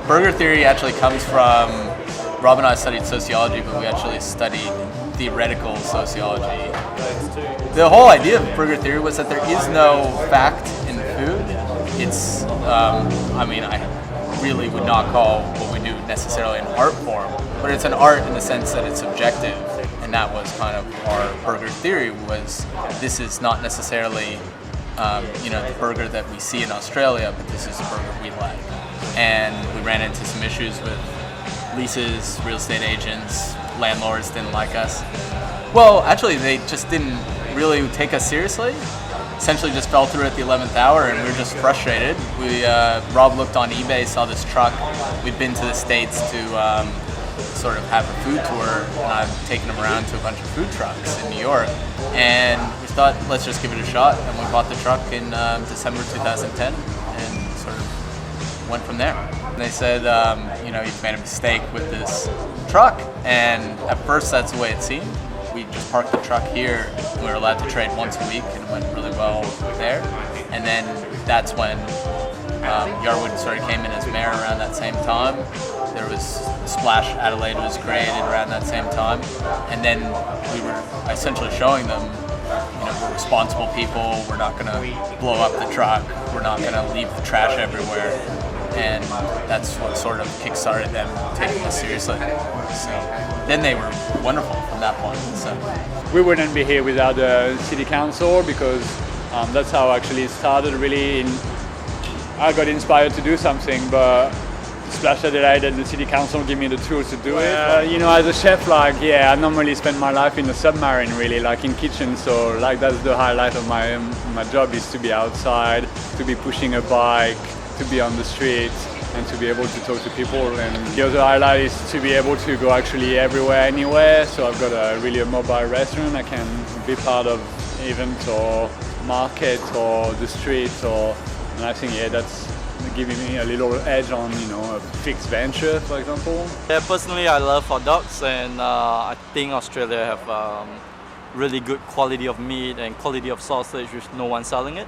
burger theory actually comes from, Rob and I studied sociology, but we actually studied theoretical sociology. The whole idea of burger theory was that there is no fact in food. It's, I really would not call what we do necessarily an art form, but it's an art in the sense that it's subjective. And that was kind of our burger theory, was this is not necessarily the burger that we see in Australia, but this is a burger we like. And we ran into some issues with leases, real estate agents, landlords didn't like us. Well, actually, they just didn't really take us seriously. Essentially just fell through at the 11th hour, and we were just frustrated. Rob looked on eBay, saw this truck. We'd been to the States to sort of have a food tour, and I've taken him around to a bunch of food trucks in New York. And we thought, let's just give it a shot. And we bought the truck in December 2010 and sort of went from there. And they said, you've made a mistake with this truck. And at first, that's the way it seemed. We just parked the truck here. We were allowed to trade once a week, and it went really well there. And then that's when Yarwood sort of came in as mayor around that same time. There was Splash Adelaide was created around that same time. And then we were essentially showing them, we're responsible people. We're not going to blow up the truck. We're not going to leave the trash everywhere. And that's what sort of kickstarted them taking us seriously. So then they were wonderful from that point. So we wouldn't be here without the city council, because that's how actually it started. Really, I got inspired to do something, but Splash Adelaide and the city council give me the tools to do it. As a chef, I normally spend my life in a submarine, really, in kitchen. So that's the highlight of my job, is to be outside, to be pushing a bike, to be on the street, and to be able to talk to people. And the other highlight is to be able to go actually everywhere, anywhere. So I've got a mobile restaurant. I can be part of events or market or the street, and I think that's giving me a little edge on a fixed venture, for example. Yeah, personally I love hot dogs, and I think Australia have really good quality of meat and quality of sausage, which no one's selling it.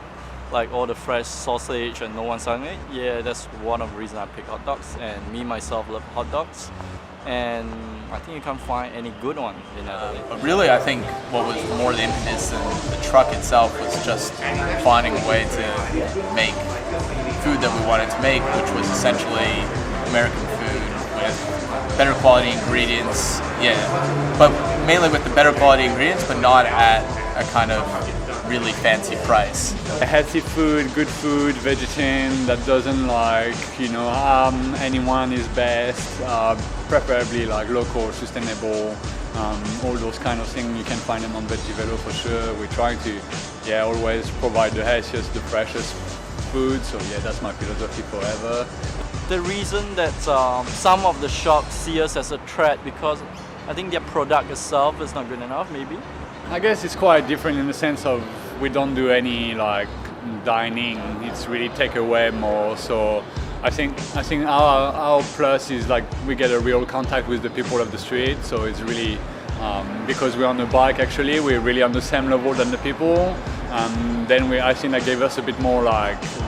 Like all the fresh sausage and no one's selling it. Yeah, that's one of the reasons I pick hot dogs, and me myself love hot dogs. And I think you can't find any good one in Adelaide. But really, I think what was more the impetus than the truck itself was just finding a way to make food that we wanted to make, which was essentially American food with better quality ingredients. Yeah, but mainly with the better quality ingredients, but not at a kind of really fancy price. Healthy food, good food, vegetarian, that doesn't harm anyone is best. Preferably local, sustainable, all those kind of things. You can find them on Veggie Velo for sure. We try to always provide the healthiest, the freshest food. So that's my philosophy forever. The reason that some of the shops see us as a threat, because I think their product itself is not good enough, maybe. I guess it's quite different in the sense of we don't do any dining. It's really takeaway more. So I think our plus is we get a real contact with the people of the street. So it's really because we're on the bike. Actually, we're really on the same level than the people. Then I think that gave us a bit more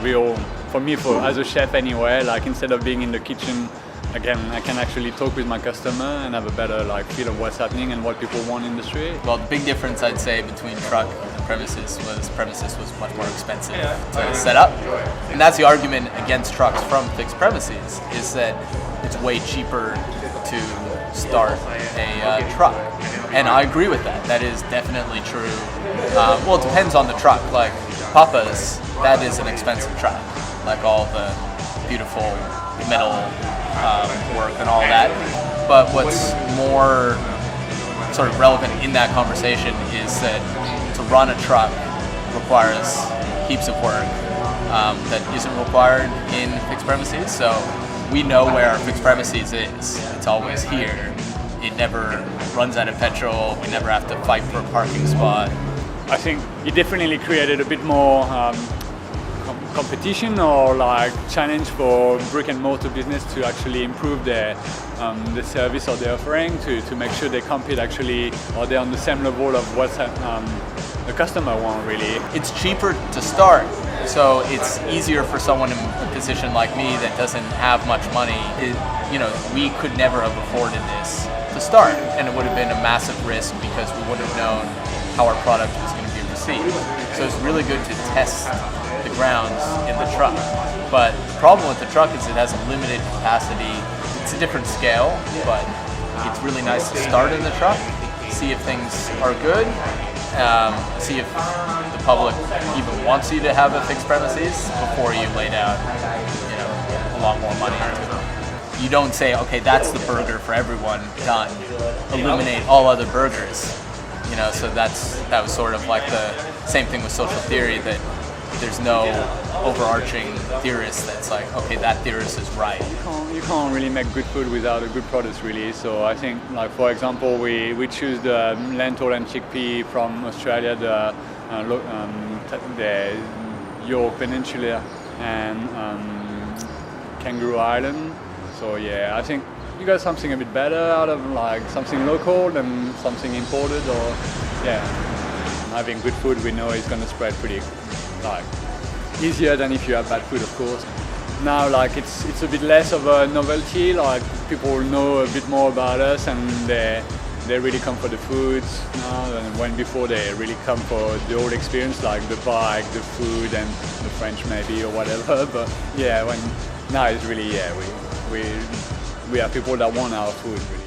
real for me, as a chef anyway. Instead of being in the kitchen. Again, I can actually talk with my customer and have a better feel of what's happening and what people want in the street. Well, the big difference I'd say between truck and premises was much more expensive to set up. And that's the argument against trucks from fixed premises, is that it's way cheaper to start a truck. And I agree with that. That is definitely true. Well, it depends on the truck. Papa's, that is an expensive truck. All the beautiful metal work and all that. But what's more sort of relevant in that conversation is that to run a truck requires heaps of work that isn't required in fixed premises. So we know where our fixed premises is. It's always here. It never runs out of petrol. We never have to fight for a parking spot. I think it definitely created a bit more competition or challenge for brick and mortar business to actually improve the service or their offering to make sure they compete actually, or they're on the same level of what the customer want really. It's cheaper to start, so it's easier for someone in a musician like me that doesn't have much money, we could never have afforded this to start, and it would have been a massive risk because we wouldn't have known how our product was going to be received. So it's really good to test the grounds in the truck. But the problem with the truck is it has a limited capacity. It's a different scale, but it's really nice to start in the truck, see if things are good, see if the public even wants you to have a fixed premises before you lay down, a lot more money into it. You don't say, okay, that's the burger for everyone, done. Eliminate all other burgers. So that was sort of like the same thing with social theory, that there's no overarching theorist that's like, okay, that theorist is right. You can't really make good food without a good product, really. So I think, like, for example, we choose the lentil and chickpea from Australia, the York Peninsula and Kangaroo Island. So yeah, I think you got something a bit better out of like something local than something imported, or having good food we know is gonna spread pretty easier than if you have bad food, of course. Now it's a bit less of a novelty, like people know a bit more about us and they really come for the foods now, and when before they really come for the whole experience, like the bike, the food and the French maybe or whatever. But yeah, now it's really we have people that want our food really.